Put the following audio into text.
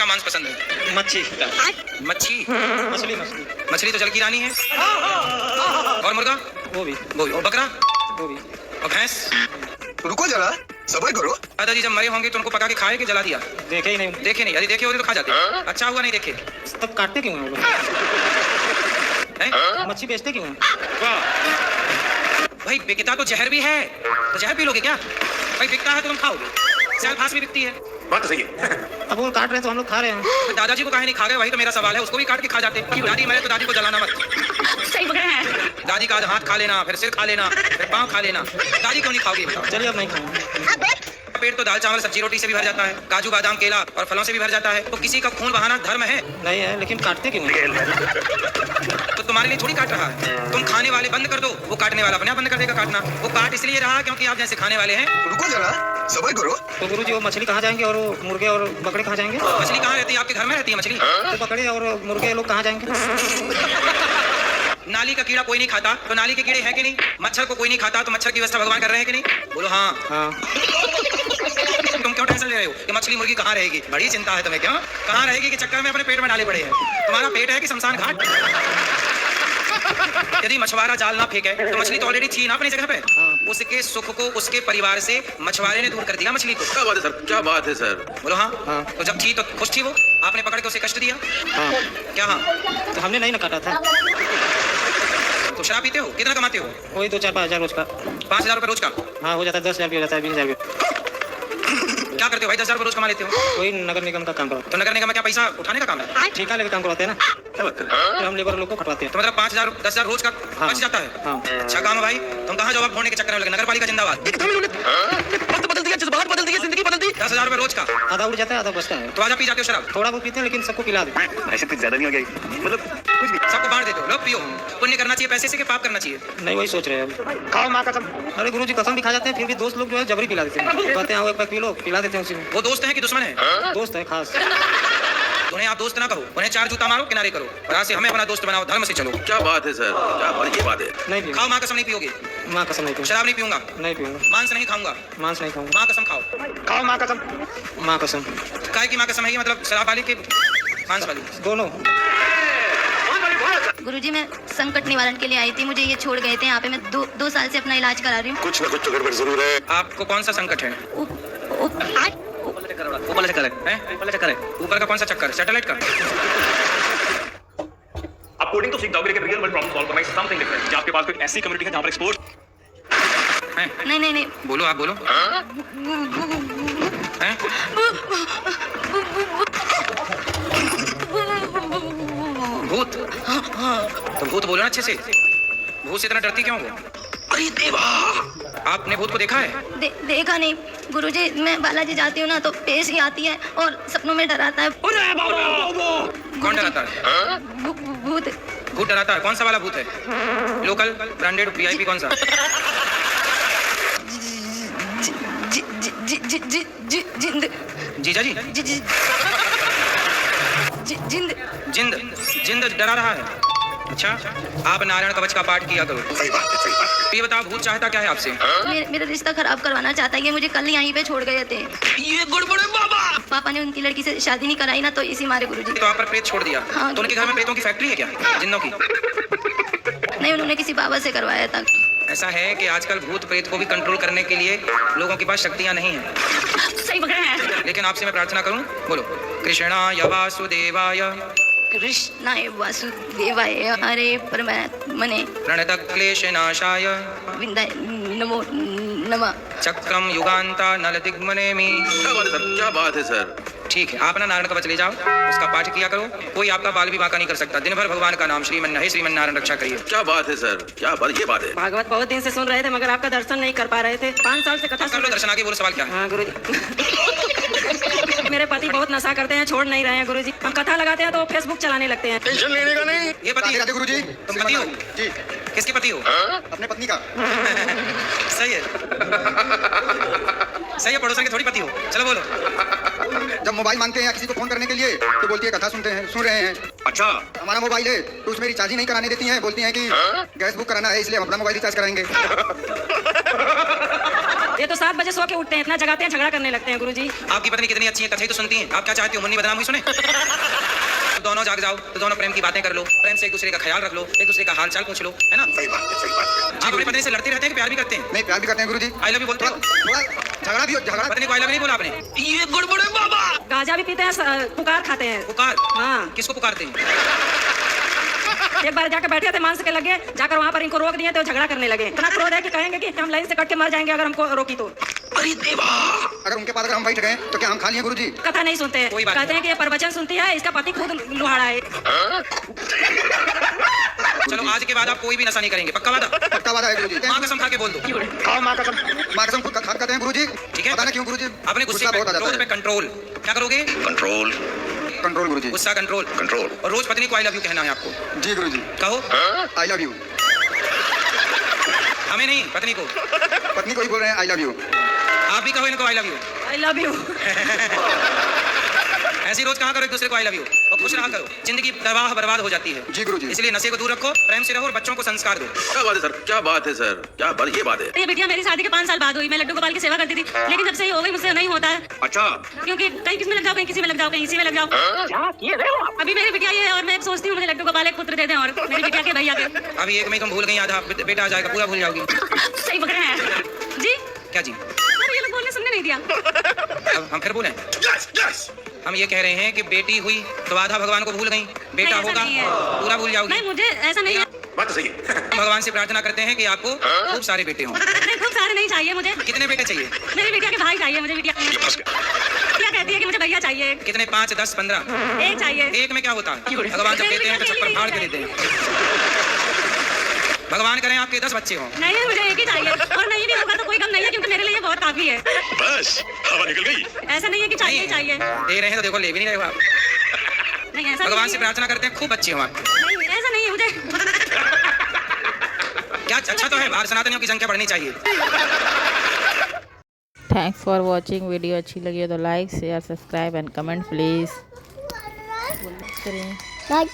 किसका मांस पसंद है? मच्छी मच्छी? मछली मछली मछली तो जल की रानी है। और मुर्गा? वो भी और बकरा? वो भी। और भैंस? रुको जरा, सब्र करो। दादाजी जब मरे होंगे तो उनको पका के खाए कि जला दिया? देखे ही नहीं। देखे नहीं? यदि देखे होते तो खा जाते। अच्छा हुआ नहीं देखे। तब काटते क्यों हैं वो लोग? मच्छी बेचते क्यों हैं? भाई बिकता तो जहर भी है, तो जहर पी लोगे क्या? भाई बिकता है तो तुम खाओगे। सेल फास भी बिकती है। बात तो सही है। अब वो काट रहे हैं तो हम लोग खा रहे हैं। तो दादाजी को काहे नहीं खा गए? वही तो मेरा सवाल है। उसको भी काट के खा जाते। दादी मरे तो दादी को जलाना मत। सही बोल रहे हैं। दादी का हाथ खा लेना, फिर सिर खा लेना, फिर पाँव खा लेना। दादी क्यों नहीं खाओगी बताओ? चलिए अब नहीं खाएंगे। पेट तो दाल चावल सब्जी रोटी से भी भर जाता है, काजू बादाम केला और फलों से भी भर जाता है। तो किसी का खून बहाना धर्म है? नहीं है, लेकिन काटते क्यों हैं? तो तुम्हारे लिए थोड़ी काट रहा है। तुम खाने वाले बंद कर दो, वो काटने वाला अपने आप बंद कर देगा काटना। वो काट इसलिए रहा क्योंकि आप जैसे खाने वाले हैं। रुको जरा, सब्र करो। तो गुरुजी वो मछली कहाँ जाएंगे और वो मुर्गे और बकरे कहाँ जाएंगे? मछली कहाँ रहती है? आपके घर में रहती है मछली। तो बकरे और मुर्गे लोग कहाँ जाएंगे? नाली का कीड़ा कोई नहीं खाता तो नाली के कीड़े हैं कि नहीं? मच्छर को कोई नहीं खाता तो मच्छर की व्यवस्था भगवान कर रहे हैं कि नहीं? बोलो हाँ। हाँ। तुम क्यों टेंशन ले रहे हो कि मछली मुर्गी कहाँ रहेगी? बड़ी चिंता है तुम्हें। क्यों कहाँ रहेगी के चक्कर में अपने पेट में डाले पड़े हैं। तुम्हारा पेट है कि शमशान घाट? यदि मछुआरा जाल ना फेंके तो मछली तो ऑलरेडी थी ना अपनी जगह पे। उसके सुख को उसके परिवार से मछुआरे ने दूर कर दिया मछली को। क्या बात है सर, क्या बात है सर। बोलो हाँ। हाँ। तो जब थी तो खुश थी वो, आपने पकड़ के उसे कष्ट दिया। हाँ। क्या हाँ? तो हमने नहीं ना काटा था। तो शराब पीते हो? कितना कमाते हो? वही 2-4-5 हज़ार रोज का। 5,000 रुपये रोज का? हाँ हो जाता है। 10,000 भी हो जाता है, 20,000 भी। क्या करते हो भाई? 10,000 रुपये रोज कमा लेते हो? वही नगर निगम का काम करवाते तो नगर निगम में क्या पैसा उठाने का काम है? हैं। ठेका लेके काम करवाते हैं ना। क्या बात कर रहे हैं? फिर हम लेबर लोग को खटवाते हैं। तो मतलब 5,000 10,000 रोज का हाँ। बच जाता है। हाँ। अच्छा काम है भाई। तुम कहाँ जवाब ढूंढने के चक्कर में लगे? नगर पालिका जिंदाबाद। वक्त बदल दिया, जज्बात बदल दिए, जिंदगी बदल दी। 10,000 रुपये रोज का आधा उड़ जाता है, आधा बचता है। तो आजा पी जाते हो शराब? थोड़ा बहुत पीते हैं लेकिन सबको पिला देते हैं। ऐसे कुछ ज्यादा नहीं हो गई, मतलब कुछ भी। सबको बांट देते हो। लो पियो। पुण्य करना चाहिए पैसे से कि पाप करना चाहिए? नहीं वही सोच रहे हैं अब। खाओ माँ कसम। अरे गुरुजी कसम भी खा जाते हैं, फिर भी दोस्त लोग जो है जबरी पिला देते हैं। कहते हैं आओ एक पैक पी लो, पिला देते हैं उसी में। वो दोस्त हैं कि दुश्मन है? दोस्त है खास। उन्हें आप दोस्त ना कहो, उन्हें 4 जूता मारो, किनारे करो। और आज से हमें अपना दोस्त बनाओ, धर्म से चलो। क्या बात है सर, क्या बात, ये बात है। नहीं पीऊंगा। खाओ माँ कसम नहीं पियोगे? माँ कसम नहीं पीऊंगा। शराब नहीं पीऊंगा, नहीं पीऊंगा। मांस नहीं खाऊंगा, मांस नहीं खाऊंगा। माँ कसम खाओ। खाओ माँ कसम। माँ कसम। काय की माँ कसम है ये? मतलब शराब वाली के मांस वाली? दोनों। गुरुजी मैं संकट निवारण के लिए आई थी, मुझे ये छोड़ गए थे। यहाँ पे मैं दो साल से अपना इलाज करा रही हूँ। कुछ ना कुछ तो गड़बड़ जरूर है। आपको कौन सा संकट है? ऊपर चक्कर है? ऊपर चक्कर है? ऊपर का कौन सा चक्कर? सैटेलाइट का? आप कोडिंग तो सीख जाओगे लेकिन रियल वर्ल्ड प्रॉब्लम सॉल्व करना इज समथिंग डिफरेंट। क्या आपके पास कोई ऐसी कम्युनिटी है जहां पर एक्सपोर्ट है? नहीं बोलो, आप बोलो। हैं? भूत? तो भूत बोलो ना अच्छे से। भूत से इतना डरती क्यों हो? अरे देवा, आपने भूत को देखा है? देखा नहीं गुरुजी। मैं बालाजी जाती हूँ ना तो पेश ही आती है और सपनों में डराता है। कौन डराता है? भूत। भूत डराता है? कौन सा वाला भूत है? लोकल, ब्रांडेड, वीआईपी, कौन सा? जिंद। जीजा जी? जिंद। जिंद? जिंद डरा रहा है? अच्छा, आप नारायण कवच का पाठ किया करो। सही बात है, सही बात है। ये बताओ भूत चाहता क्या है आपसे? मेरा रिश्ता खराब करवाना चाहता है। ये मुझे कल यहीं पे छोड़ गए थे। ये गड़बड़े बाबा। पापा ने उनकी लड़की से शादी नहीं कराई ना, तो इसी मारे गुरुजी। तो आप पर प्रेत छोड़ दिया? हाँ। तो उनके घर में प्रेतों की फैक्ट्री है क्या? जिन्नों की? नहीं, उन्होंने किसी बाबा से करवाया था। ऐसा है कि आजकल भूत प्रेत को भी कंट्रोल करने के लिए लोगों के पास शक्तियां नहीं हैं। सही बोल रहे हैं। लेकिन आपसे मैं प्रार्थना करूं, बोलो कृष्णाय वासुदेवाय कृष्णाय वासुदेवाय हरे परमात्मने प्रणतक्लेशनाशाय विंदाय नमो नमः। चक्रम युगांता नलदिग्मनेमि। क्या बात है सर, क्या बात है सर। ठीक है, आप ना नारायण कवच ले जाओ, उसका पाठ किया करो। कोई आपका बाल भी बांका नहीं कर सकता। दिन भर भगवान का नाम श्रीमन नारायण रक्षा करिए। क्या बात है सर, क्या बात, ये बात है। भागवत बहुत दिन से सुन रहे थे मगर आपका दर्शन नहीं कर पा रहे थे। 5 साल से कथा कर सुन लो दर्शन। आगे बोलो, सवाल क्या है? हाँ गुरुजी। मेरे पति बहुत नशा करते हैं, छोड़ नहीं रहे हैं गुरुजी। हम कथा लगाते हैं तो फेसबुक चलाने लगते हैं। टेंशन लेने का नहीं। ये पति है? गुरुजी, तुम पति हो? जी, किसके पति हो? अपने पत्नी का। सही है। सही है, पड़ोसन के थोड़ी पति हो। चलो बोलो। जब मोबाइल मांगते हैं किसी को फोन करने के लिए तो बोलती है कथा सुन रहे हैं। अच्छा, हमारा मोबाइल है तो उसमें रिचार्ज ही नहीं कराने देती हैं। बोलती हैं कि गैस बुक कराना है इसलिए हम अपना मोबाइल रिचार्ज कराएंगे। ये तो 7 बजे सो के उठते हैं, इतना जगाते हैं, झगड़ा करने लगते हैं गुरुजी। आपकी पत्नी कितनी अच्छी है, कथई तो सुनती हैं। आप क्या चाहती हो, मुन्नी बदनाम हुई सुने? तो दोनों जाग जाओ, तो दोनों प्रेम की बातें कर लो, प्रेम से एक दूसरे का ख्याल रख लो, एक दूसरे का हाल चाल पूछ लो, है ना? सही बात है, सही बात है। आप अपनी पत्नी से लड़ते रहते हैं कि प्यार भी करते हैं? नहीं प्यार भी करते हैं गुरुजी। आई लव यू बोलते हो? थोड़ा झगड़ा भी हो, झगड़ा पत्नी को आई लव नहीं बोला आपने? ये गड़बड़ है बाबा। गांजा भी पीते हैं, पुकार खाते हैं। पुकार? हाँ। किसको पुकारते हैं? एक बार जाकर बैठे थे, मांस के लगे, जाकर वहाँ पर इनको रोक दिए तो झगड़ा करने लगे। इतना क्रोध है कि कहेंगे कि हम लाइन से कट के मर जाएंगे अगर हमको रोकी तो। अरे देवा। अगर उनके पास अगर हम बैठ गए तो क्या हम खा लिए गुरुजी? कथा नहीं सुनते हैं, कोई बात कहते हैं कि ये प्रवचन सुनती है, इसका पति खुद लुहाड़ा है। चलो आज के बाद आप कोई भी नशा नहीं करेंगे, पक्का वादा? पक्का वादा है गुरुजी। माँ कसम खा के बोल दो। खाओ माँ कसम। माँ कसम खुद खा कहते हैं गुरुजी। ठीक है? पता नहीं क्यों गुरुजी अपने गुस्से गुस्सा पे, बहुत आ क्रोध जाता पे है। कंट्रोल। क्या करोगे? कंट्रोल कंट्रोल गुरुजी। गुस्सा कंट्रोल। कंट्रोल। और रोज पत्नी को आई लव यू कहना है आपको। जी गुरुजी। कहो। I love you. हमें नहीं, पत्नी को। पत्नी को ही बोल रहे हैं आई लव यू। आप भी कहो इनको I love you. I love you. ऐसी रोज कहा करो एक दूसरे को आई लव यू और खुश रहा करो। जिंदगी तबाह बर्बाद हो जाती है। जी गुरुजी। इसलिए नशे को दूर रखो, प्रेम से रहो और बच्चों को संस्कार दो। क्या बात है सर, क्या बात है सर, क्या बात, ये बात है। ये बिटिया मेरी शादी के 5 साल बाद हुई। मैं लड्डू गोपाल की सेवा करती थी, लेकिन जब से ये हो गई मुझसे नहीं होता है, अच्छा। क्योंकि कहीं किसी में लग जाओ, कहीं किसी में लग जाओ, कहीं इसी में लग जाओ। अभी मेरी बिटिया ये है और मैं सोचती हूँ मुझे लड्डू गोपाल एक पुत्र दे दें और मेरी बिटिया के भैया के। अभी एक में तुम भूल गई, आधा बेटा आ जाएगा, पूरा भूल जाओगी। सही पकड़े हैं जी। क्या जी? अरे ये लोग बोलने सुनने नहीं दिया। अब हम फिर बोलें? Yes yes. हम ये कह रहे हैं कि बेटी हुई तो आधा भगवान को भूल गई, बेटा नहीं, ऐसा होगा नहीं है। पूरा भूल जाओगी। नहीं, मुझे ऐसा नहीं है। बात तो सही है। हम भगवान से प्रार्थना करते हैं कि आपको खूब सारे बेटे हों। नहीं, खूब सारे नहीं चाहिए मुझे। कितने बेटे चाहिए? मेरी बिटिया के भाई चाहिए मुझे। बिटिया क्या कहती है कि मुझे भैया चाहिए। कितने? 5, 10, 15? एक चाहिए। एक में क्या होता है? भगवान जब देते हैं तो छप्पर फाड़ के देते हैं। भगवान करें आपके 10 बच्चे हों। नहीं, मुझे एक ही चाहिए और नहीं भी होगा तो कोई गम नहीं है, क्योंकि मेरे लिए बहुत काफी है। बस हवा निकल गई। ऐसा नहीं है कि चाहिए ही चाहिए। दे रहे हैं तो देखो, ले भी नहीं रहे हो आप। नहीं, ऐसा भगवान नहीं से है। प्रार्थना करते हैं खूब बच्चे हों आपके। नहीं, ऐसा नहीं है मुझे। क्या अच्छा तो है, बाहर सनातनियों की संख्या बढ़नी चाहिए। Thanks for watching. वीडियो अच्छी लगी हो तो like share subscribe and comment please करें। बाय